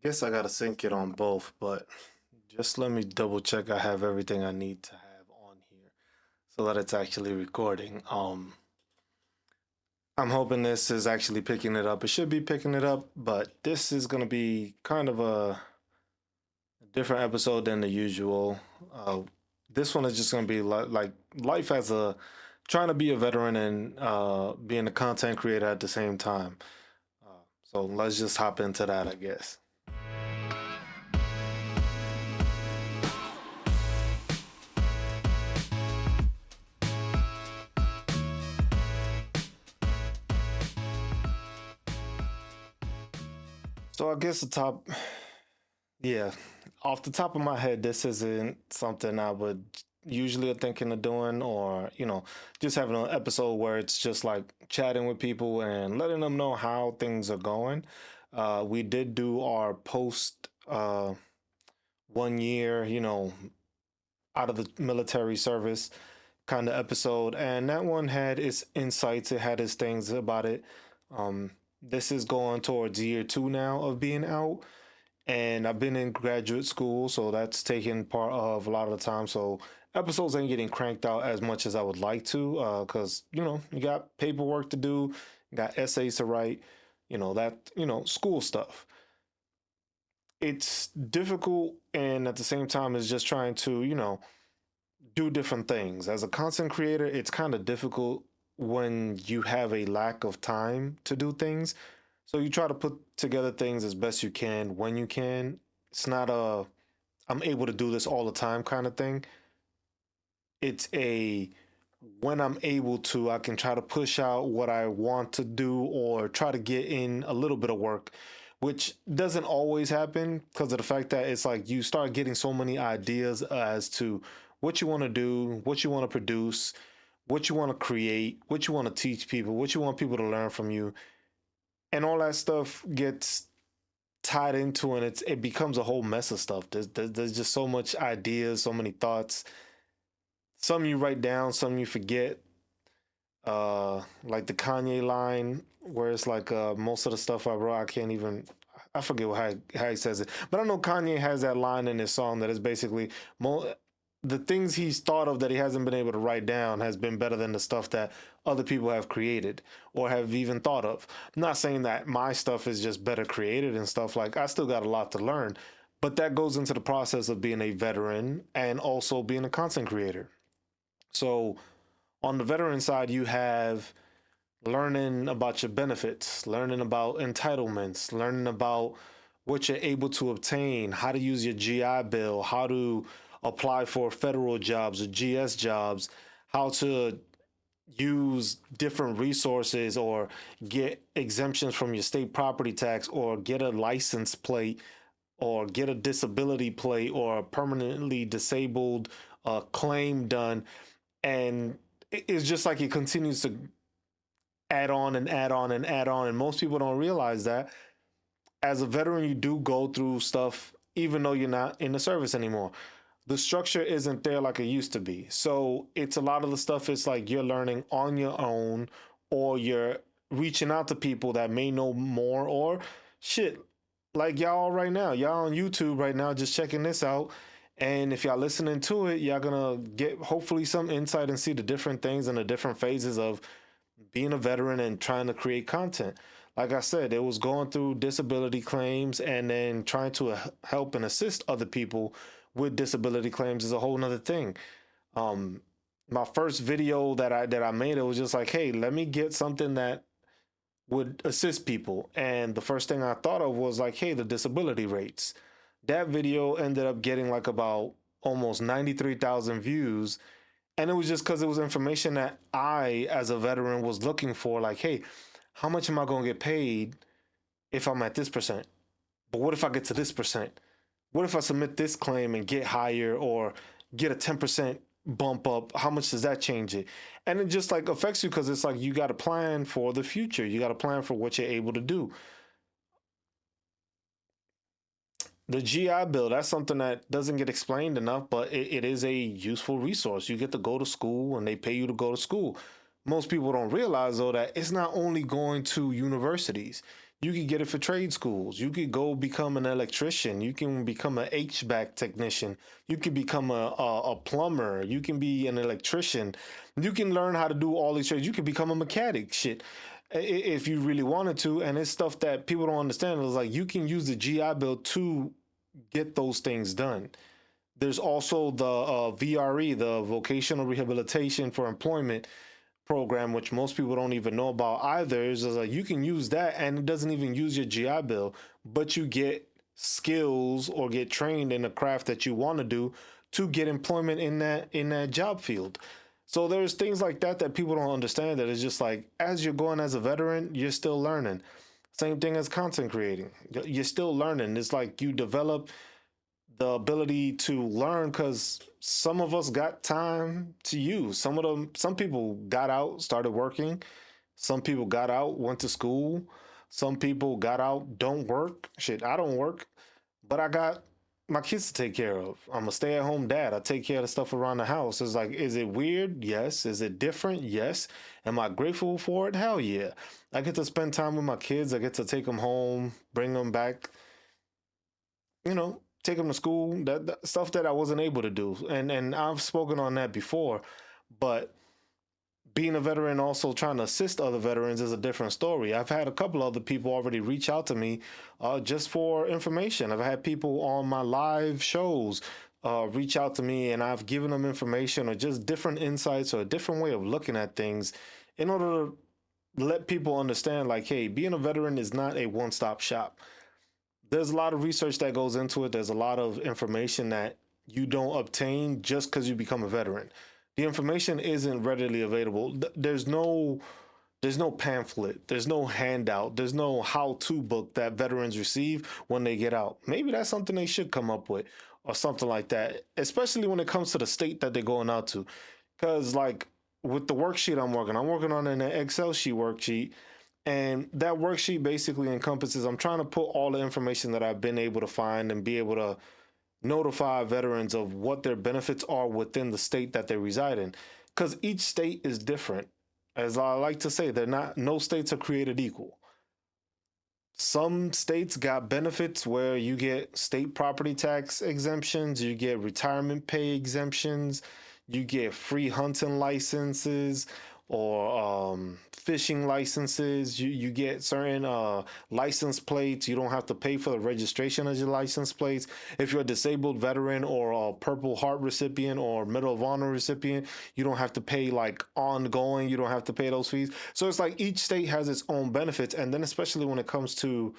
Guess I gotta sync it on both, but just let me double check I have everything I need to have on here so that it's actually recording. I'm hoping this is actually picking it up. It should be picking it up, but this is gonna be kind of a different episode than the usual. Uh, this one is just gonna be like life as a trying to be a veteran and being a content creator at the same time. So let's just hop into that, I guess. So I guess yeah, off the top of my head, this isn't something I would usually thinking of doing, or just having an episode where it's just like chatting with people and letting them know how things are going. We did do our post 1 year, out of the military service kind of episode, and that one had its insights, it had its things about it. Um, this is going towards year two now of being out, and I've been in graduate school, so that's taking part of a lot of the time. So episodes ain't getting cranked out as much as I would like to, because you got paperwork to do, you got essays to write, school stuff. It's difficult, and at the same time, it's just trying to do different things. As a content creator, it's kind of difficult when you have a lack of time to do things. So you try to put together things as best you can when you can. It's not a I'm able to do this all the time kind of thing. It's a when I'm able to, I can try to push out what I want to do or try to get in a little bit of work, which doesn't always happen because of the fact that it's like you start getting so many ideas as to what you want to do, what you want to produce, what you want to create, what you want to teach people, what you want people to learn from you, and all that stuff gets tied into, and it becomes a whole mess of stuff. There's just so much ideas, so many thoughts. Some you write down, some you forget. Like the Kanye line where it's like most of the stuff I wrote, I can't even. I forget how he says it, but I know Kanye has that line in his song that is basically the things he's thought of that he hasn't been able to write down has been better than the stuff that other people have created or have even thought of. I'm not saying that my stuff is just better created and stuff, like I still got a lot to learn, but that goes into the process of being a veteran and also being a content creator. So on the veteran side, you have learning about your benefits, learning about entitlements, learning about what you're able to obtain, how to use your GI Bill, how to apply for federal jobs or GS jobs, how to use different resources or get exemptions from your state property tax or get a license plate or get a disability plate or a permanently disabled claim done. And it's just like it continues to add on and add on and add on. And most people don't realize that as a veteran, you do go through stuff even though you're not in the service anymore. The structure isn't there like it used to be. So it's a lot of the stuff it's like you're learning on your own, or you're reaching out to people that may know more, or shit, like y'all right now. Y'all on YouTube right now just checking this out. And if y'all listening to it, y'all gonna get hopefully some insight and see the different things and the different phases of being a veteran and trying to create content. Like I said, it was going through disability claims and then trying to help and assist other people with disability claims is a whole nother thing. Um, my first video that I made, it was just like, hey, let me get something that would assist people. And the first thing I thought of was like, hey, the disability rates. That video ended up getting like about almost 93,000 views, and it was just because it was information that I, as a veteran, was looking for. Like, hey, how much am I going to get paid if I'm at this percent? But what if I get to this percent? What if I submit this claim and get higher or get a 10% bump up? How much does that change it? And it just like affects you because it's like you got to plan for the future. You got to plan for what you're able to do. The GI Bill, that's something that doesn't get explained enough, but it is a useful resource. You get to go to school and they pay you to go to school. Most people don't realize though that it's not only going to universities. You could get it for trade schools. You could go become an electrician. You can become an HVAC technician. You can become a plumber. You can be an electrician. You can learn how to do all these trades. You can become a mechanic. Shit, if you really wanted to. And it's stuff that people don't understand. It's like you can use the GI Bill to get those things done. There's also the VRE, the Vocational Rehabilitation for Employment program, which most people don't even know about either. Is like you can use that, and it doesn't even use your GI Bill, but you get skills or get trained in a craft that you want to do to get employment in that job field. So there's things like that that people don't understand. That it's just like as you're going as a veteran, you're still learning. Same thing as content creating. You're still learning. It's like you develop the ability to learn because some of us got time to use. Some people got out, started working. Some people got out, went to school. Some people got out, don't work. Shit, I don't work, but I got my kids to take care of. I'm a stay at home dad. I take care of the stuff around the house. It's like, is it weird? Yes. Is it different? Yes. Am I grateful for it? Hell yeah. I get to spend time with my kids. I get to take them home, bring them back, take them to school, that stuff that I wasn't able to do. And I've spoken on that before, but being a veteran also trying to assist other veterans is a different story. I've had a couple other people already reach out to me just for information. I've had people on my live shows reach out to me, and I've given them information or just different insights or a different way of looking at things in order to let people understand, like, hey, being a veteran is not a one-stop shop. There's a lot of research that goes into it. There's a lot of information that you don't obtain just because you become a veteran. The information isn't readily available. There's no pamphlet, there's no handout, there's no how-to book that veterans receive when they get out. Maybe that's something they should come up with or something like that, especially when it comes to the state that they're going out to. Because like with the worksheet I'm working on an Excel sheet worksheet. And that worksheet basically encompasses, I'm trying to put all the information that I've been able to find and be able to notify veterans of what their benefits are within the state that they reside in. Because each state is different. As I like to say, no states are created equal. Some states got benefits where you get state property tax exemptions, you get retirement pay exemptions, you get free hunting licenses or fishing licenses. You get certain license plates. You don't have to pay for the registration of your license plates. If you're a disabled veteran or a Purple Heart recipient or Medal of Honor recipient, you don't have to pay like ongoing. You don't have to pay those fees. So it's like each state has its own benefits. And then especially when it comes to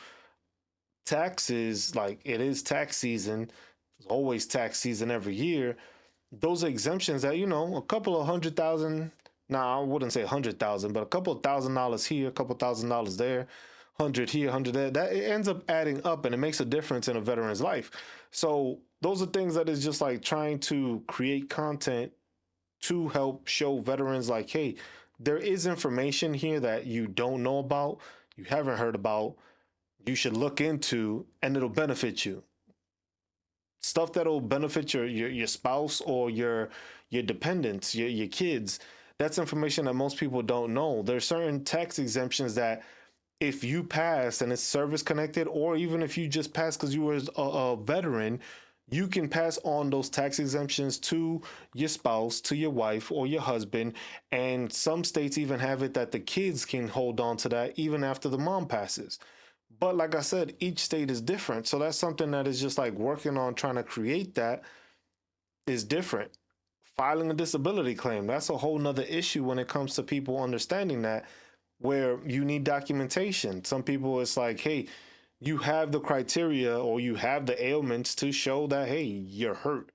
taxes, like it is tax season. It's always tax season every year. Those exemptions that, a couple of 100,000, I wouldn't say 100,000, but a couple of $1,000 here, a couple of $1,000 there, 100 here, 100 there, that it ends up adding up and it makes a difference in a veteran's life. So those are things that is just like trying to create content to help show veterans like, hey, there is information here that you don't know about, you haven't heard about, you should look into, and it'll benefit you. Stuff that'll benefit your spouse or your dependents, your kids. That's information that most people don't know. There's certain tax exemptions that if you pass and it's service connected, or even if you just pass because you were a veteran, you can pass on those tax exemptions to your spouse, to your wife or your husband. And some states even have it that the kids can hold on to that even after the mom passes. But like I said, each state is different. So that's something that is just like working on trying to create that is different. Filing a disability claim, that's a whole nother issue when it comes to people understanding that, where you need documentation. Some people, it's like, hey, you have the criteria or you have the ailments to show that, hey, you're hurt.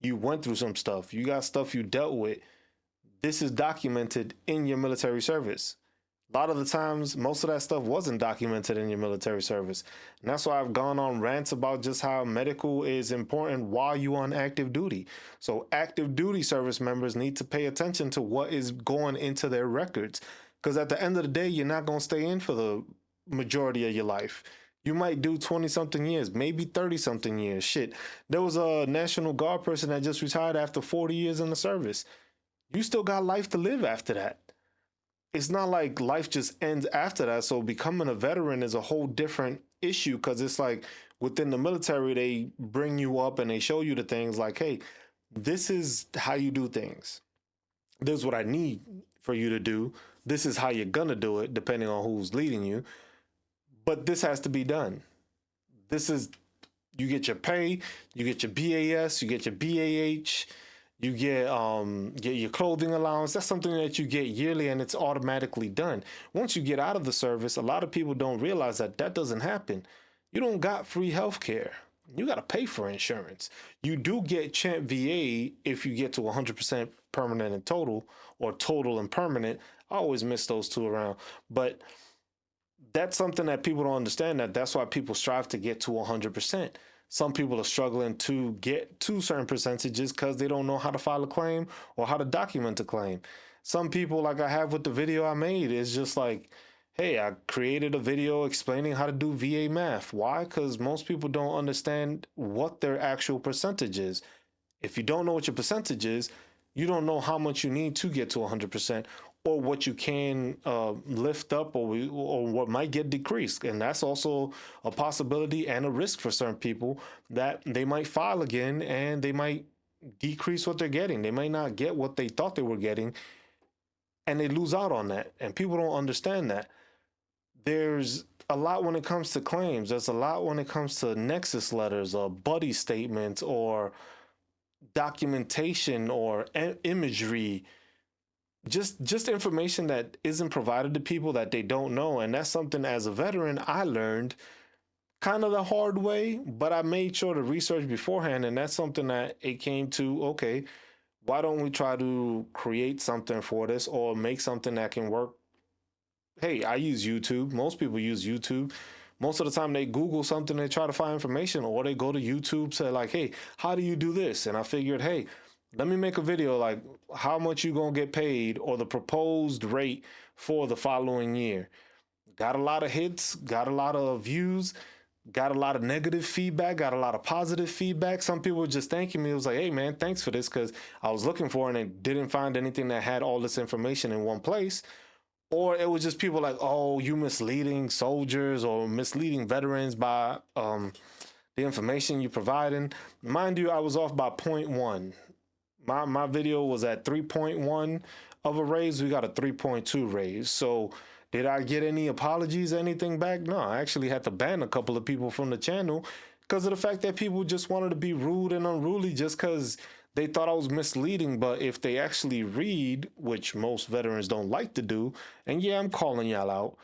You went through some stuff. You got stuff you dealt with. This is documented in your military service. A lot of the times, most of that stuff wasn't documented in your military service. And that's why I've gone on rants about just how medical is important while you're on active duty. So active duty service members need to pay attention to what is going into their records. Because at the end of the day, you're not going to stay in for the majority of your life. You might do 20-something years, maybe 30-something years. Shit, there was a National Guard person that just retired after 40 years in the service. You still got life to live after that. it's not like life just ends after that. So becoming a veteran is a whole different issue, because it's like within the military, they bring you up and they show you the things like, hey, this is how you do things. This is what I need for you to do. This is how you're going to do it, depending on who's leading you. But this has to be done. This is, you get your pay, you get your BAS, you get your BAH, you get your clothing allowance. That's something that you get yearly, and it's automatically done. Once you get out of the service, a lot of people don't realize that that doesn't happen. You don't got free health care. You got to pay for insurance. You do get Champ VA if you get to 100% permanent and total, or total and permanent. I always miss those two around. But that's something that people don't understand, that's why people strive to get to 100%. Some people are struggling to get to certain percentages because they don't know how to file a claim or how to document a claim. Some people, like I have with the video I made, is just like, hey, I created a video explaining how to do VA math. Why? Because most people don't understand what their actual percentage is. If you don't know what your percentage is, you don't know how much you need to get to 100%, or what you can lift up, or what might get decreased. And that's also a possibility and a risk for certain people, that they might file again and they might decrease what they're getting. They might not get what they thought they were getting, and they lose out on that. And people don't understand that. There's a lot when it comes to claims. There's a lot when it comes to nexus letters or buddy statements or documentation or imagery, just information that isn't provided to people that they don't know. And that's something, as a veteran, I learned kind of the hard way, but I made sure to research beforehand. And that's something that it came to, okay, why don't we try to create something for this, or make something that can work? Hey, I use YouTube. Most people use YouTube. Most of the time they Google something, they try to find information, or they go to YouTube, say like, hey, how do you do this? And I figured, hey, let me make a video like how much you gonna get paid, or the proposed rate for the following year. Got a lot of hits, got a lot of views, got a lot of negative feedback, got a lot of positive feedback. Some people were just thanking me. It was like, hey man, thanks for this, because I was looking for it and didn't find anything that had all this information in one place. Or it was just people like, oh, you misleading soldiers or misleading veterans by the information you providing. Mind you, I was off by 0.1. My video was at 3.1 of a raise. We got a 3.2 raise. So did I get any apologies, anything back? No, I actually had to ban a couple of people from the channel because of the fact that people just wanted to be rude and unruly just because they thought I was misleading. But if they actually read, which most veterans don't like to do, and yeah, I'm calling y'all out.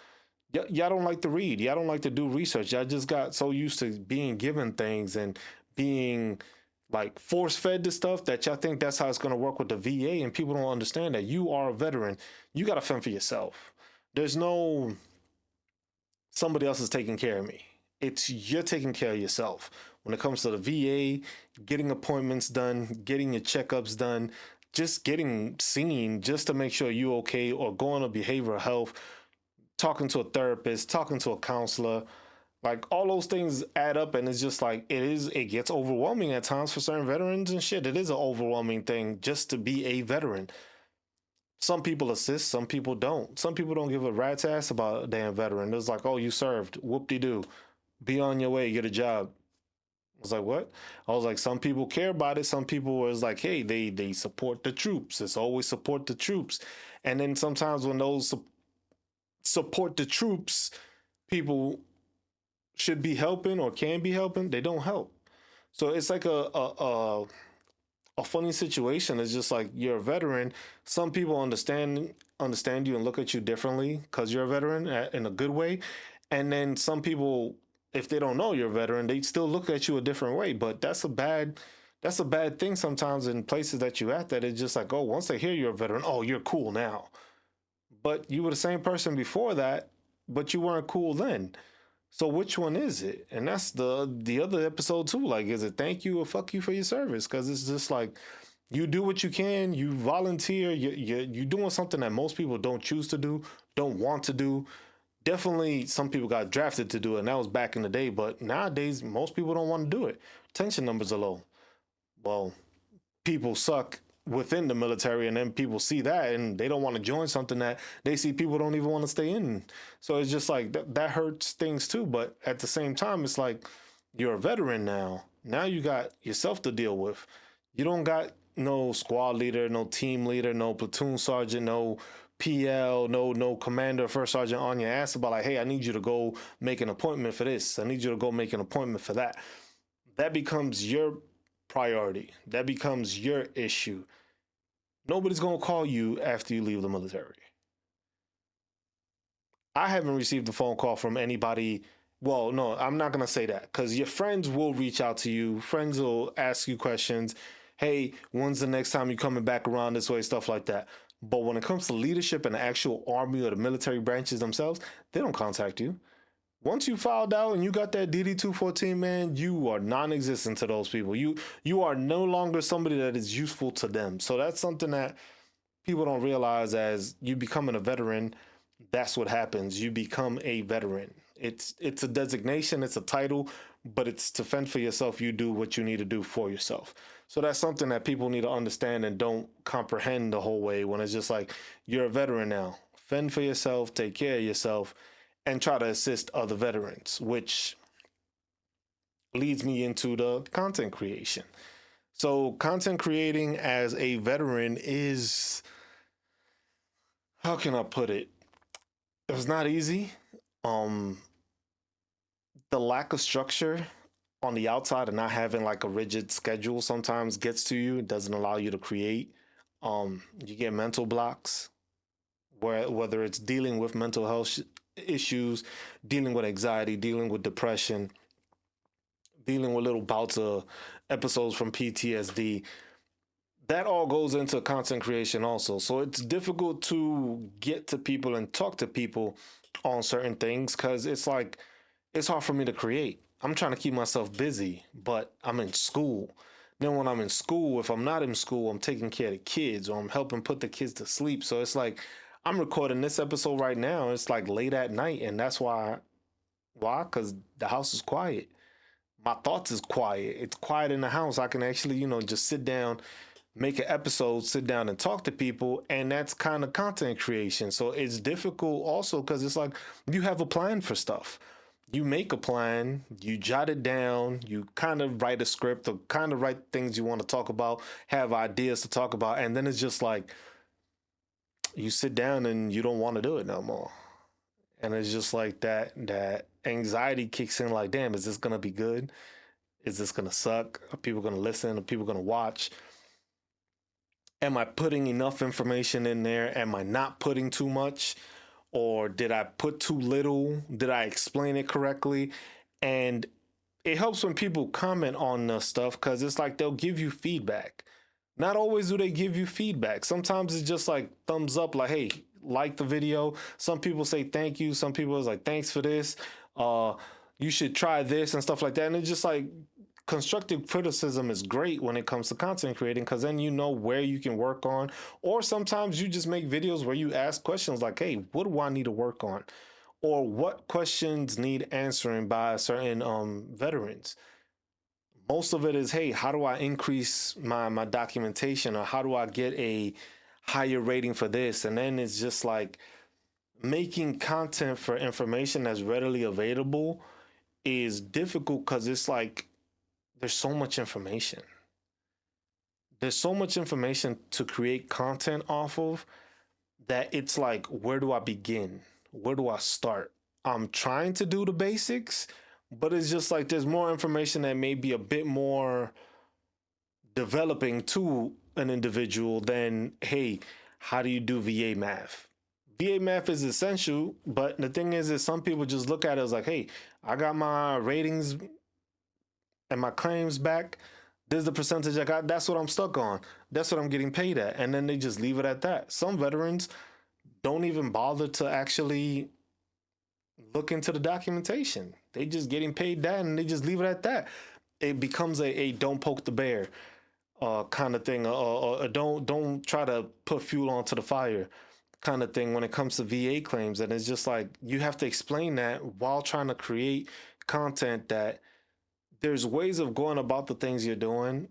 Y'all don't like to read. Y'all don't like to do research. Y'all just got so used to being given things and being like force fed to stuff that y'all think that's how it's going to work with the VA. And people don't understand that you are a veteran. You got to fend for yourself. There's no somebody else is taking care of me. It's you're taking care of yourself. When it comes to the VA, getting appointments done, getting your checkups done, just getting seen just to make sure you're okay, or going to behavioral health, talking to a therapist, talking to a counselor, like all those things add up. And it's just like, it gets overwhelming at times for certain veterans and shit. It is an overwhelming thing just to be a veteran. Some people assist, some people don't. Some people don't give a rat's ass about a damn veteran. It's like, oh, you served, whoop-de-doo, be on your way, get a job. I was like, what? I was like, some people care about it. Some people was like, hey, they support the troops. It's always support the troops. And then sometimes when those support the troops people should be helping or can be helping, they don't help. So it's like a funny situation. It's just like, you're a veteran. Some people understand you and look at you differently because you're a veteran in a good way. And then some people, if they don't know you're a veteran, they still look at you a different way. But that's a bad thing sometimes in places that you at, that it's just like, oh, once they hear you're a veteran, oh, you're cool now. But you were the same person before that, but you weren't cool then. So which one is it? And that's the other episode too. Like, is it thank you or fuck you for your service? Because it's just like, you do what you can, you volunteer, you're doing something that most people don't choose to do, don't want to do. Definitely some people got drafted to do it, and that was back in the day. But nowadays, most people don't want to do it. Retention numbers are low. Well, people suck within the military, and then people see that and they don't want to join something that they see people don't even want to stay in. So it's just like that hurts things too. But at the same time, it's like you're a veteran now. Now you got yourself to deal with. You don't got no squad leader, no team leader, no platoon sergeant, no PL, no commander, first sergeant on your ass about like, hey, I need you to go make an appointment for this. I need you to go make an appointment for that. That becomes your priority. That becomes your issue. Nobody's going to call you after you leave the military. I haven't received a phone call from anybody. Well, no, I'm not going to say that, because your friends will reach out to you. Friends will ask you questions. Hey, when's the next time you coming back around this way? Stuff like that. But when it comes to leadership and the actual army or the military branches themselves, they don't contact you. Once you filed out and you got that DD 214, man, you are non-existent to those people. You are no longer somebody that is useful to them. So that's something that people don't realize. As you becoming a veteran, that's what happens. You become a veteran. It's a designation, it's a title, but it's to fend for yourself. You do what you need to do for yourself. So that's something that people need to understand and don't comprehend the whole way, when it's just like, you're a veteran now. Fend for yourself, take care of yourself, and try to assist other veterans, which leads me into the content creation. So content creating as a veteran is, how can I put it? It's not easy. The lack of structure on the outside and not having like a rigid schedule sometimes gets to you. It doesn't allow you to create. You get mental blocks, whether it's dealing with mental health issues, dealing with anxiety, dealing with depression, dealing with little bouts of episodes from PTSD. That all goes into content creation also. So it's difficult to get to people and talk to people on certain things, because it's like, it's hard for me to create. I'm trying to keep myself busy, but I'm in school. Then when I'm in school, if I'm not in school, I'm taking care of the kids, or I'm helping put the kids to sleep. So it's like, I'm recording this episode right now. It's like late at night, and that's why? Because the house is quiet. My thoughts is quiet. It's quiet in the house. I can actually, just sit down, make an episode, sit down and talk to people, and that's kind of content creation. So it's difficult also, because it's like, you have a plan for stuff. You make a plan, you jot it down, you kind of write a script, or kind of write things you want to talk about, have ideas to talk about, and then it's just like, you sit down and you don't want to do it no more. And it's just like that anxiety kicks in, like, damn, is this gonna be good? Is this gonna suck? Are people gonna listen? Are people gonna watch? Am I putting enough information in there? Am I not putting too much? Or did I put too little? Did I explain it correctly? And it helps when people comment on the stuff, because it's like, they'll give you feedback. Not always do they give you feedback. Sometimes it's just like thumbs up, like, hey, like the video. Some people say thank you. Some people is like, thanks for this. You should try this and stuff like that. And it's just like, constructive criticism is great when it comes to content creating, because then you know where you can work on. Or sometimes you just make videos where you ask questions like, hey, what do I need to work on? Or what questions need answering by certain veterans? Most of it is, hey, how do I increase my documentation, or how do I get a higher rating for this? And then it's just like, making content for information that's readily available is difficult, because it's like, there's so much information. There's so much information to create content off of, that it's like, where do I begin? Where do I start? I'm trying to do the basics, but it's just like, there's more information that may be a bit more developing to an individual than, hey, how do you do VA math? VA math is essential, but the thing is some people just look at it as like, hey, I got my ratings and my claims back. This is the percentage I got. That's what I'm stuck on. That's what I'm getting paid at. And then they just leave it at that. Some veterans don't even bother to actually look into the documentation. They just getting paid that, and they just leave it at that. It becomes a don't poke the bear kind of thing, or don't try to put fuel onto the fire kind of thing when it comes to VA claims. And it's just like, you have to explain that while trying to create content, that there's ways of going about the things you're doing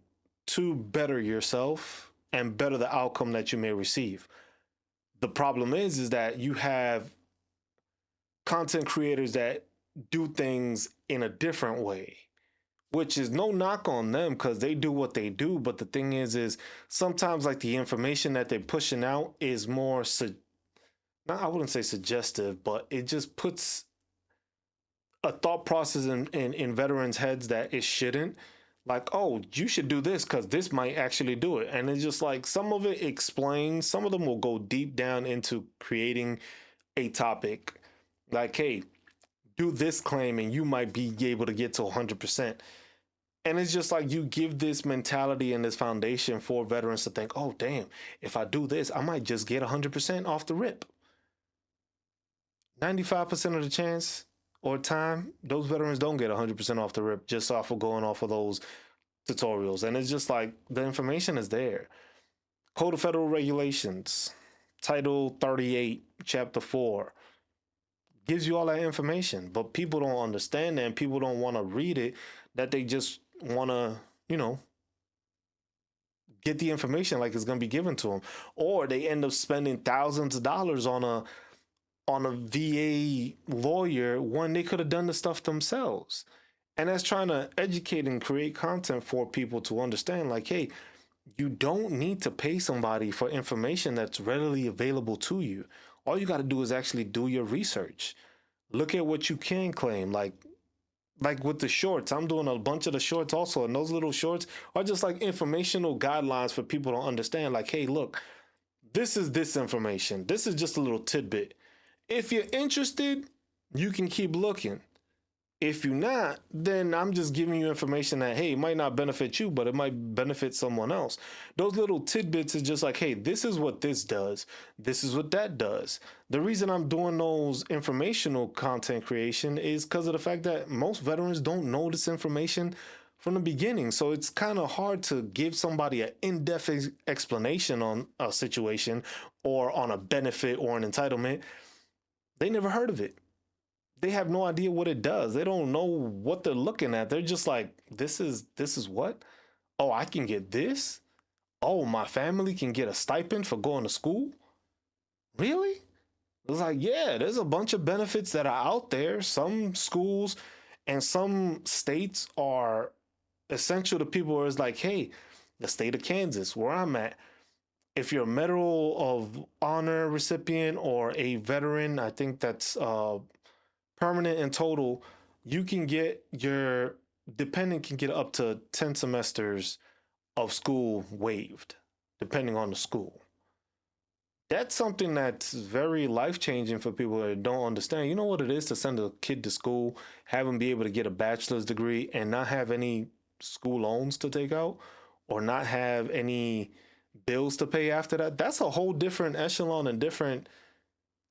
to better yourself and better the outcome that you may receive. The problem is that you have content creators that do things in a different way, which is no knock on them because they do what they do. But the thing is sometimes like the information that they're pushing out is more, I wouldn't say suggestive, but it just puts a thought process in veterans' heads that it shouldn't. Like, oh, you should do this because this might actually do it. And it's just like some of it explains, some of them will go deep down into creating a topic. Like, hey, do this claim and you might be able to get to 100%. And it's just like you give this mentality and this foundation for veterans to think, oh, damn, if I do this, I might just get 100% off the rip. 95% of the chance or time, those veterans don't get 100% off the rip just off of going off of those tutorials. And it's just like the information is there. Code of Federal Regulations, Title 38, Chapter 4, gives you all that information, but people don't understand that and people don't want to read it, that they just want to, get the information like it's going to be given to them, or they end up spending thousands of dollars on a VA lawyer when they could have done the stuff themselves. And that's trying to educate and create content for people to understand, like, hey, you don't need to pay somebody for information that's readily available to you. All you got to do is actually do your research. Look at what you can claim. Like with the shorts, I'm doing a bunch of the shorts also, and those little shorts are just like informational guidelines for people to understand. Like, hey, look, this is this information. This is just a little tidbit. If you're interested, you can keep looking. If you're not, then I'm just giving you information that, hey, it might not benefit you, but it might benefit someone else. Those little tidbits is just like, hey, this is what this does. This is what that does. The reason I'm doing those informational content creation is because of the fact that most veterans don't know this information from the beginning. So it's kind of hard to give somebody an in-depth explanation on a situation or on a benefit or an entitlement. They never heard of it. They have no idea what it does. They don't know what they're looking at. They're just like, this is what? Oh, I can get this? Oh, my family can get a stipend for going to school? Really? It's like, yeah, there's a bunch of benefits that are out there. Some schools and some states are essential to people where it's like, hey, the state of Kansas, where I'm at, if you're a Medal of Honor recipient or a veteran, I think that's permanent and total, you can get your dependent can get up to 10 semesters of school waived, depending on the school. That's something that's very life-changing for people that don't understand. You know what it is to send a kid to school, have them be able to get a bachelor's degree and not have any school loans to take out or not have any bills to pay after that? That's a whole different echelon and different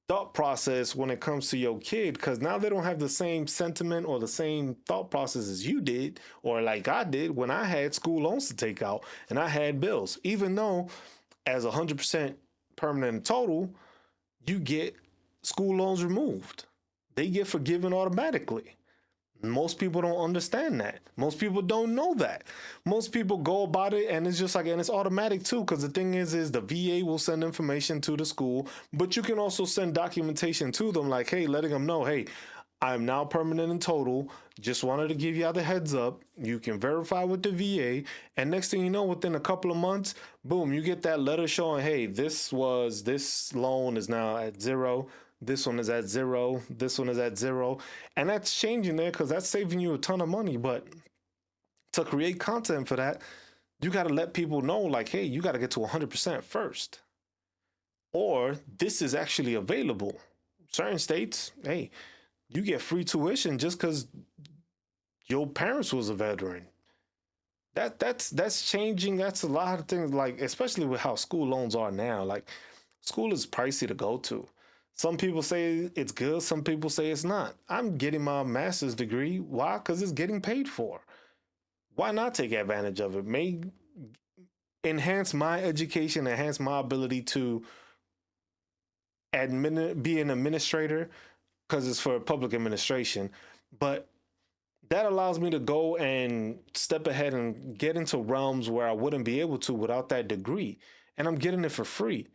thought process when it comes to your kid, because now they don't have the same sentiment or the same thought process as you did or like I did when I had school loans to take out and I had bills. Even though as 100% permanent and total, you get school loans removed. They get forgiven automatically. Most people don't understand that. Most people don't know that. Most people go about it and it's just like, and it's automatic too, because the thing is the VA will send information to the school, but you can also send documentation to them like, hey, letting them know, hey, I'm now permanent and total. Just wanted to give you the heads up. You can verify with the VA. And next thing you know, within a couple of months, boom, you get that letter showing, hey, this loan is now at zero. This one is at zero. This one is at zero. And that's changing there because that's saving you a ton of money. But to create content for that, you got to let people know, like, hey, you got to get to 100% first. Or this is actually available. Certain states, hey, you get free tuition just because your parents was a veteran. That's changing. That's a lot of things, like, especially with how school loans are now. Like, school is pricey to go to. Some people say it's good. Some people say it's not. I'm getting my master's degree. Why? Because it's getting paid for. Why not take advantage of it? May enhance my education, enhance my ability to be an administrator because it's for public administration. But that allows me to go and step ahead and get into realms where I wouldn't be able to without that degree. And I'm getting it for free.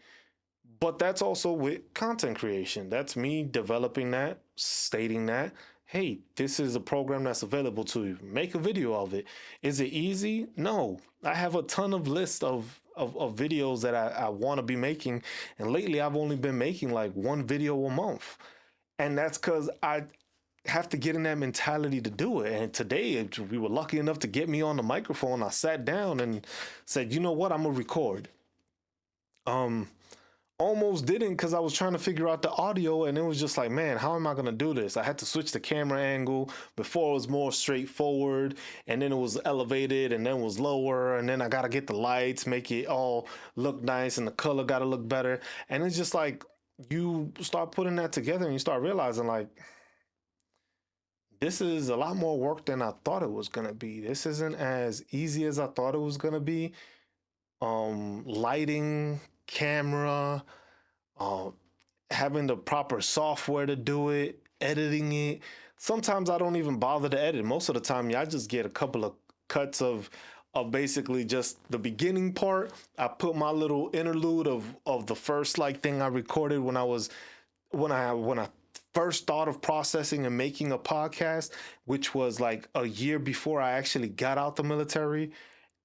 But that's also with content creation. That's me developing that, stating that, hey, this is a program that's available to you. Make a video of it. Is it easy? No. I have a ton of lists of videos that I want to be making. And lately I've only been making like one video a month. And that's because I have to get in that mentality to do it. And today we were lucky enough to get me on the microphone. I sat down and said, you know what, I'm gonna record. Um, Almost didn't because I was trying to figure out the audio, and it was just like, man, how am I gonna do this? I had to switch the camera angle. Before it was more straightforward, and then it was elevated, and then it was lower, and then I gotta get the lights, make it all look nice, and the color gotta look better. And it's just like you start putting that together, and you start realizing like this is a lot more work than I thought it was gonna be. This isn't as easy as I thought it was gonna be. Lighting, camera, uh, having the proper software to do it, editing it. Sometimes I don't even bother to edit. Most of the time, yeah, I just get a couple of cuts of basically just the beginning part. I put my little interlude of the first like thing I recorded when I first thought of processing and making a podcast, which was like a year before I actually got out the military.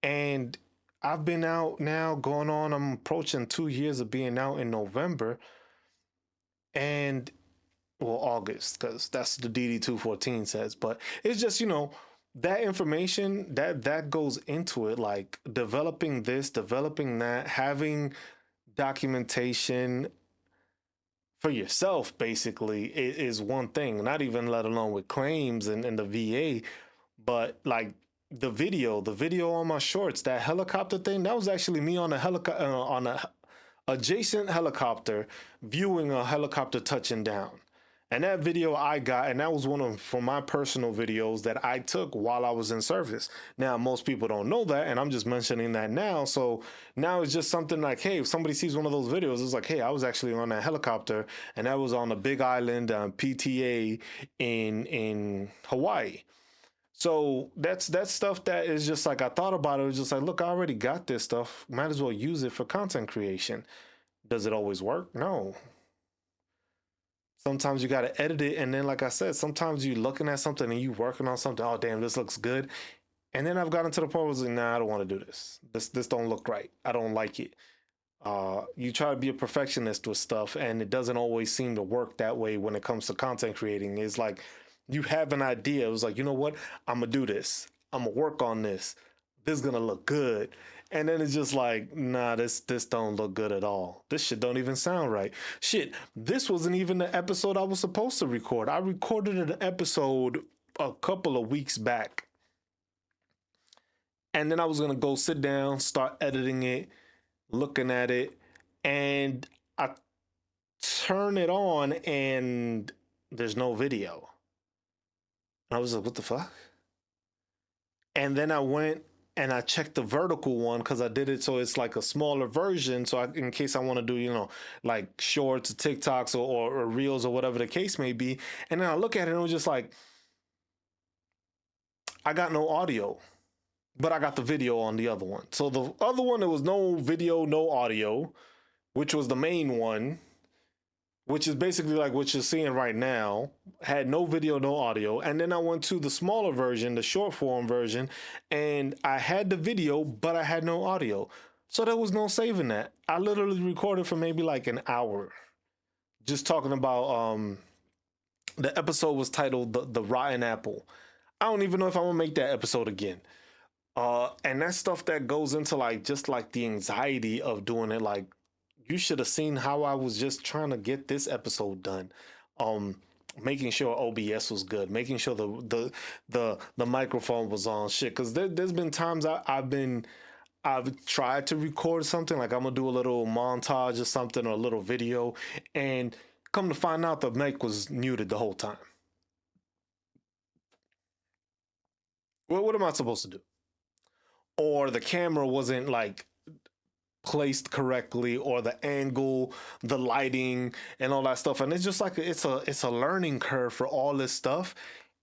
And I've been out now going on, I'm approaching 2 years of being out in November and well, August, because that's the DD 214 says. But it's just, that information that goes into it, like developing this, developing that, having documentation for yourself basically is one thing, not even let alone with claims and the VA, but like the video on my shorts, that helicopter thing, that was actually me on a helicopter on a adjacent helicopter viewing a helicopter touching down. And that video I got, and that was one of for my personal videos that I took while I was in service. Now, most people don't know that, and I'm just mentioning that now. So now it's just something like, hey, if somebody sees one of those videos, it's like, hey, I was actually on that helicopter, and that was on a big island, PTA in Hawaii. So that's stuff that is just like I thought about it. It was just like, look, I already got this stuff. Might as well use it for content creation. Does it always work? No. Sometimes you got to edit it, and then like I said, sometimes you looking at something and you working on something. Oh damn, this looks good. And then I've gotten to the point where I was like, nah, I don't want to do this. This don't look right. I don't like it. You try to be a perfectionist with stuff, and it doesn't always seem to work that way when it comes to content creating. It's like you have an idea. It was like, you know what? I'm gonna do this. I'm gonna work on this. This is gonna look good. And then it's just like, nah, this don't look good at all. This shit don't even sound right. Shit, this wasn't even the episode I was supposed to record. I recorded an episode a couple of weeks back. And then I was gonna go sit down, start editing it, looking at it, and I turn it on and there's no video. I was like, what the fuck? And then I went and I checked the vertical one because I did it so it's like a smaller version. So in case I want to do, like shorts, TikToks, or reels or whatever the case may be. And then I look at it and it was just like, I got no audio, but I got the video on the other one. So the other one, there was no video, no audio, which was the main one, which is basically like what you're seeing right now, had no video, no audio. And then I went to the smaller version, the short form version, and I had the video, but I had no audio. So there was no saving that. I literally recorded for maybe like an hour, just talking about, the episode was titled the Rotten Apple. I don't even know if I'm gonna make that episode again. And that's stuff that goes into like, just like the anxiety of doing it. Like, you should have seen how I was just trying to get this episode done. Making sure OBS was good, making sure the microphone was on shit. Because there's been times I've tried to record something, like I'm gonna do a little montage or something, or a little video, and come to find out the mic was muted the whole time. Well, what am I supposed to do? Or the camera wasn't like placed correctly, or the angle, the lighting, and all that stuff. And it's just like it's a learning curve for all this stuff.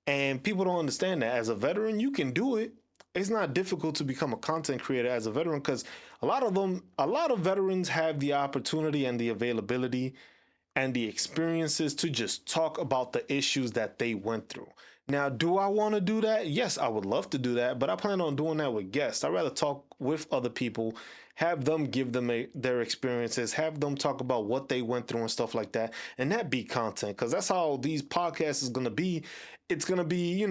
And people don't understand that as a veteran, you can do it. It's not difficult to become a content creator as a veteran because a lot of veterans have the opportunity and the availability and the experiences to just talk about the issues that they went through. Now, do I want to do that? Yes, I would love to do that, but I plan on doing that with guests. I'd rather talk with other people, have them give them their experiences, have them talk about what they went through and stuff like that, and that be content because that's how these podcasts is going to be. It's going to be,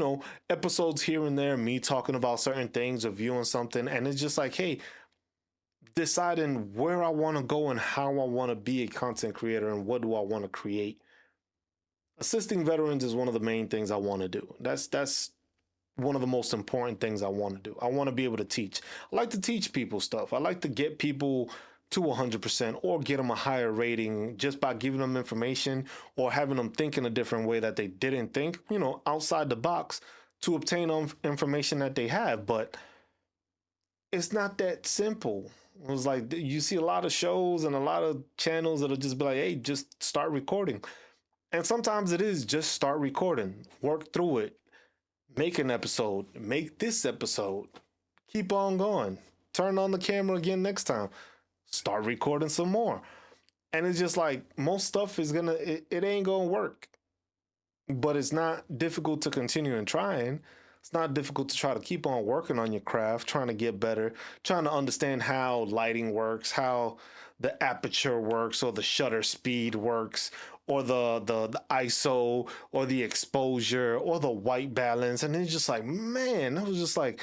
episodes here and there, me talking about certain things, reviewing something, and it's just like, hey, deciding where I want to go and how I want to be a content creator and what do I want to create. Assisting veterans is one of the main things I want to do. That's one of the most important things I want to do. I want to be able to teach. I like to teach people stuff. I like to get people to 100% or get them a higher rating just by giving them information or having them think in a different way that they didn't think, outside the box to obtain information that they have. But it's not that simple. It was like you see a lot of shows and a lot of channels that'll just be like, hey, just start recording. And sometimes it is just start recording, work through it, make an episode, make this episode, keep on going, turn on the camera again next time, start recording some more. And it's just like most stuff is it ain't gonna work. But it's not difficult to continue and trying. It's not difficult to try to keep on working on your craft, trying to get better, trying to understand how lighting works, how the aperture works, or the shutter speed works, or the ISO, or the exposure, or the white balance. And it's just like, man, I was just like,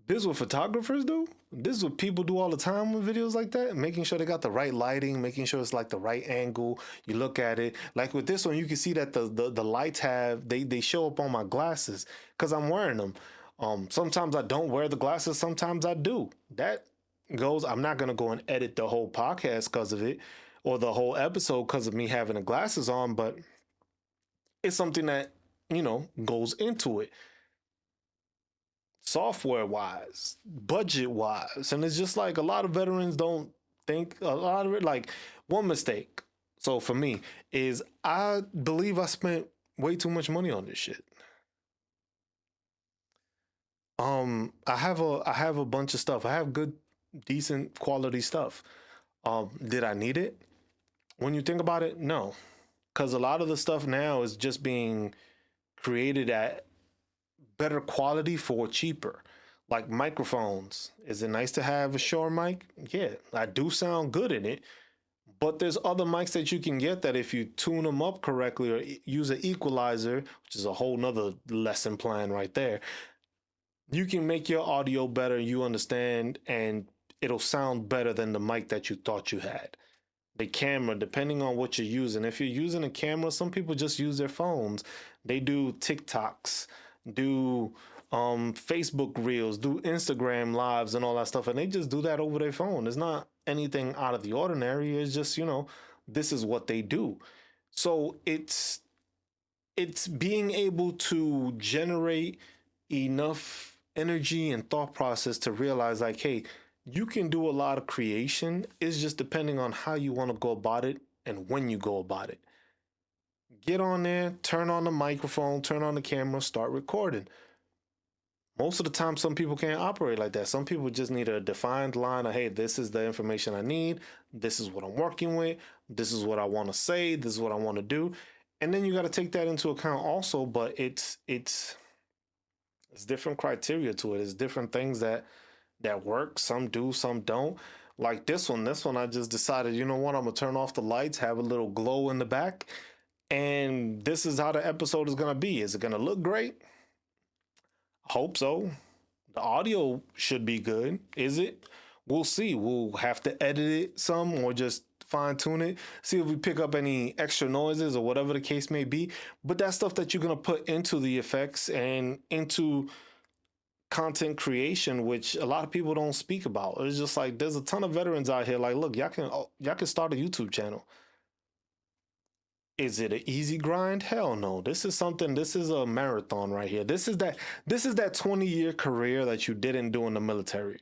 this is what photographers do? This is what people do all the time with videos like that, making sure they got the right lighting, making sure it's like the right angle. You look at it. Like with this one, you can see that the lights they show up on my glasses because I'm wearing them. Sometimes I don't wear the glasses, sometimes I do. I'm not gonna go and edit the whole podcast because of it, or the whole episode because of me having the glasses on, but it's something that, goes into it. Software wise, budget wise. And it's just like a lot of veterans don't think a lot of it. Like one mistake. So for me is I believe I spent way too much money on this shit. I have a bunch of stuff. I have good, decent quality stuff. Did I need it? When you think about it, no. Because a lot of the stuff now is just being created at better quality for cheaper. Like microphones. Is it nice to have a Shure mic? Yeah, I do sound good in it. But there's other mics that you can get that if you tune them up correctly or use an equalizer, which is a whole nother lesson plan right there, you can make your audio better, you understand, and it'll sound better than the mic that you thought you had. The camera, depending on what you're using. If you're using a camera, some people just use their phones. They do TikToks, do Facebook Reels, do Instagram Lives and all that stuff, and they just do that over their phone. It's not anything out of the ordinary. It's just, this is what they do. So it's being able to generate enough energy and thought process to realize like, hey, you can do a lot of creation. It's just depending on how you want to go about it and when you go about it. Get on there, turn on the microphone, turn on the camera, start recording. Most of the time, some people can't operate like that. Some people just need a defined line of, hey, this is the information I need. This is what I'm working with. This is what I want to say. This is what I want to do. And then you got to take that into account also, but it's different criteria to it. It's different things that work. Some do, some don't. Like this one, I just decided, you know what, I'm gonna turn off the lights, have a little glow in the back, and this is how the episode is gonna be. Is it gonna look great? I hope so. The audio should be good. Is it? We'll see. We'll have to edit it some or just fine tune it, see if we pick up any extra noises or whatever the case may be. But that's stuff that you're going to put into the effects and into content creation, which a lot of people don't speak about. It's just like there's a ton of veterans out here like, look, y'all can start a YouTube channel. Is it an easy grind? Hell no. This is a marathon right here. This is that 20-year career that you didn't do in the military.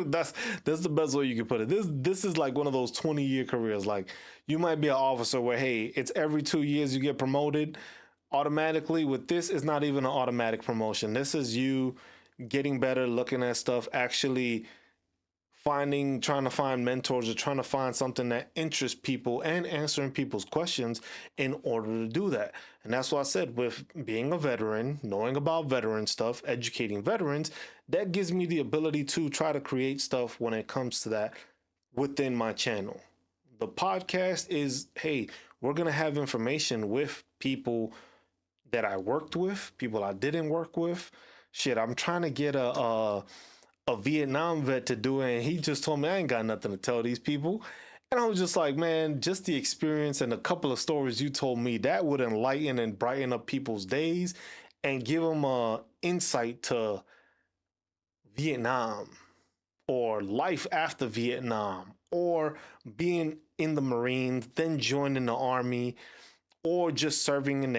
That's the best way you can put it. This is like one of those 20-year careers. Like you might be an officer where, hey, it's every 2 years you get promoted. automatically with this, it's not even an automatic promotion. This is you getting better, looking at stuff, actually trying to find mentors or trying to find something that interests people and answering people's questions in order to do that. And that's why I said, with being a veteran, knowing about veteran stuff, educating veterans, that gives me the ability to try to create stuff when it comes to that within my channel. The podcast is, hey, we're going to have information with people that I worked with, people I didn't work with. Shit, I'm trying to get a Vietnam vet to do it, and he just told me I ain't got nothing to tell these people. And I was just like, man, just the experience and a couple of stories you told me, that would enlighten and brighten up people's days and give them a insight to Vietnam or life after Vietnam or being in the Marines, then joining the Army, or just serving in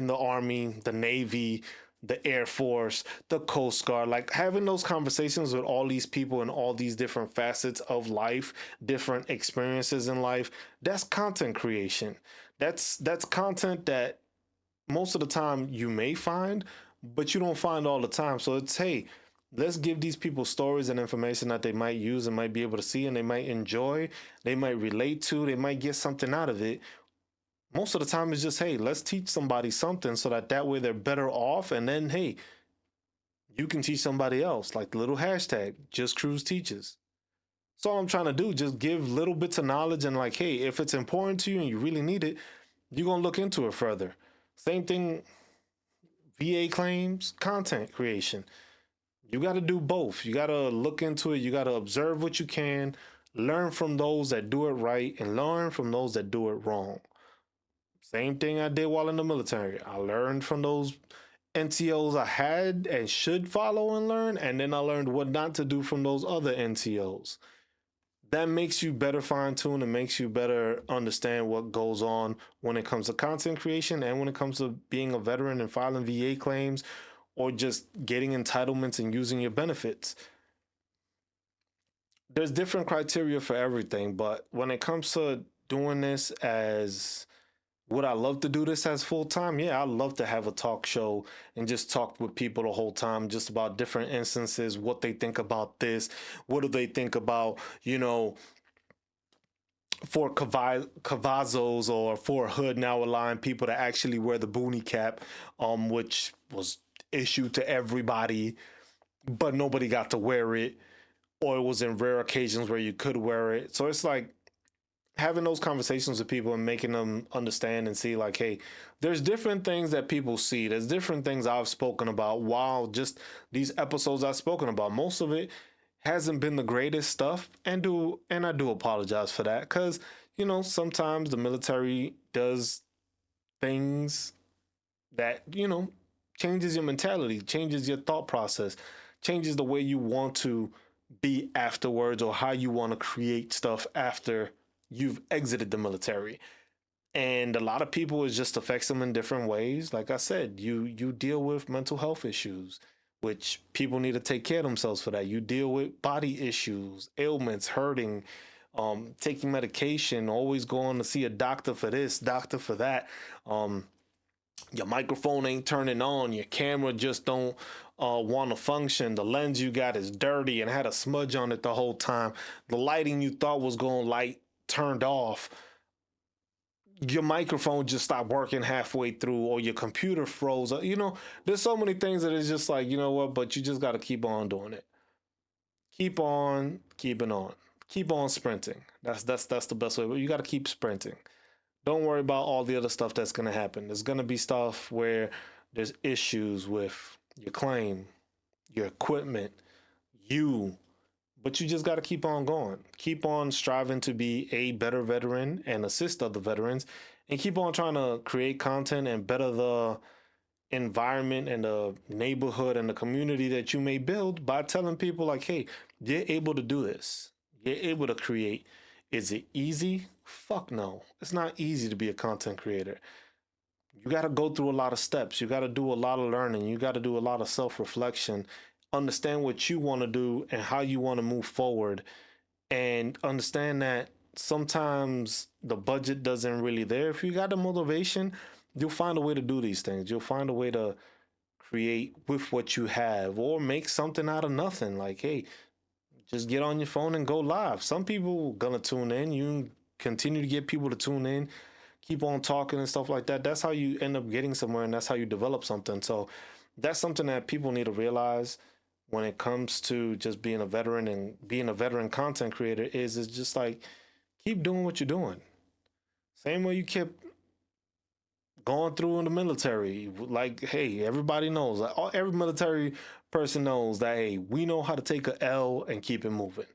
the Army, the Navy, the Air Force, the Coast Guard, like having those conversations with all these people and all these different facets of life, different experiences in life. That's content creation. That's content that most of the time you may find, but you don't find all the time. So it's, hey, let's give these people stories and information that they might use and might be able to see and they might enjoy, they might relate to, they might get something out of it. Most of the time it's just, hey, let's teach somebody something so that way they're better off. And then, hey, you can teach somebody else, like the little hashtag, just Cruz teaches. So all I'm trying to do, just give little bits of knowledge and like, hey, if it's important to you and you really need it, you're going to look into it further. Same thing, VA claims, content creation. You got to do both. You got to look into it. You got to observe what you can, learn from those that do it right, and learn from those that do it wrong. Same thing I did while in the military. I learned from those NCOs I had and should follow and learn, and then I learned what not to do from those other NCOs. That makes you better fine-tuned and makes you better understand what goes on when it comes to content creation and when it comes to being a veteran and filing VA claims or just getting entitlements and using your benefits. There's different criteria for everything, but when it comes to doing this as, would I love to do this as full time? Yeah, I'd love to have a talk show and just talk with people the whole time, just about different instances, what they think about this, what do they think about, for cavazos or for hood now aligned people to actually wear the boonie cap, which was issued to everybody, but nobody got to wear it, or it was in rare occasions where you could wear it. So it's like having those conversations with people and making them understand and see like, hey, there's different things that people see. There's different things I've spoken about while just these episodes I've spoken about. Most of it hasn't been the greatest stuff, and I do apologize for that, because sometimes the military does things that changes your mentality, changes your thought process, changes the way you want to be afterwards or how you want to create stuff after you've exited the military. And a lot of people, it just affects them in different ways. Like I said, you deal with mental health issues, which people need to take care of themselves for that. You deal with body issues, ailments, hurting, taking medication, always going to see a doctor for this, doctor for that. Your microphone ain't turning on, your camera just don't want to function, the lens you got is dirty and had a smudge on it the whole time, the lighting you thought was going light turned off, your microphone just stopped working halfway through, or your computer froze. There's so many things that it's just like, you know what, but you just got to keep on doing it. Keep on keeping on. Keep on sprinting. That's the best way. But you got to keep sprinting. Don't worry about all the other stuff that's going to happen. There's going to be stuff where there's issues with your claim, your equipment, but you just got to keep on going. Keep on striving to be a better veteran and assist other veterans, and keep on trying to create content and better the environment and the neighborhood and the community that you may build by telling people like, hey, you're able to do this. You're able to create. Is it easy? Fuck no. It's not easy to be a content creator. You got to go through a lot of steps. You got to do a lot of learning. You got to do a lot of self-reflection. Understand what you want to do and how you want to move forward. And understand that sometimes the budget doesn't really there. If you got the motivation, you'll find a way to do these things. You'll find a way to create with what you have, or make something out of nothing. Like, hey, just get on your phone and go live. Some people gonna tune in. You continue to get people to tune in, keep on talking and stuff like that. That's how you end up getting somewhere, and that's how you develop something. So that's something that people need to realize when it comes to just being a veteran and being a veteran content creator is just like, keep doing what you're doing. Same way you kept going through in the military. Like, hey, everybody knows, like, every military person knows that, hey, we know how to take a L and keep it moving.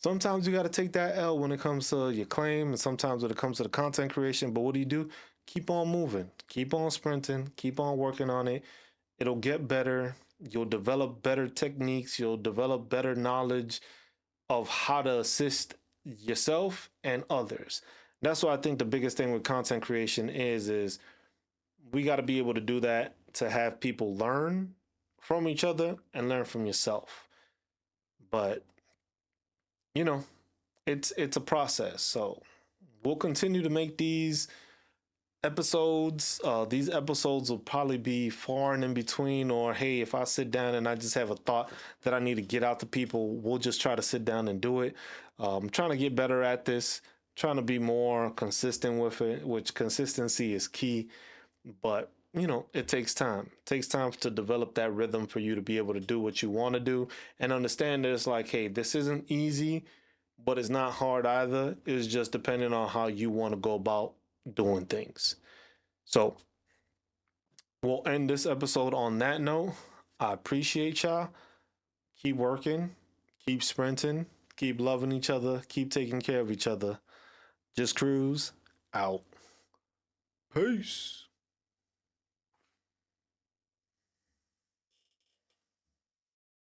Sometimes you got to take that L when it comes to your claim, and sometimes when it comes to the content creation. But what do? Keep on moving, keep on sprinting, keep on working on it. It'll get better. You'll develop better techniques. You'll develop better knowledge of how to assist yourself and others. That's why I think the biggest thing with content creation is we got to be able to do that, to have people learn from each other and learn from yourself. But you know, it's a process. So we'll continue to make these episodes. These episodes will probably be far and in between, or hey, if I sit down and I just have a thought that I need to get out to people, we'll just try to sit down and do it. I'm trying to get better at this, trying to be more consistent with it, which consistency is key. But it takes time. It takes time to develop that rhythm for you to be able to do what you want to do, and understand that it's like, hey, this isn't easy, but it's not hard either. It's just depending on how you want to go about doing things. So we'll end this episode on that note. I appreciate y'all. Keep working, keep sprinting, keep loving each other, keep taking care of each other. Just Cruz out. Peace.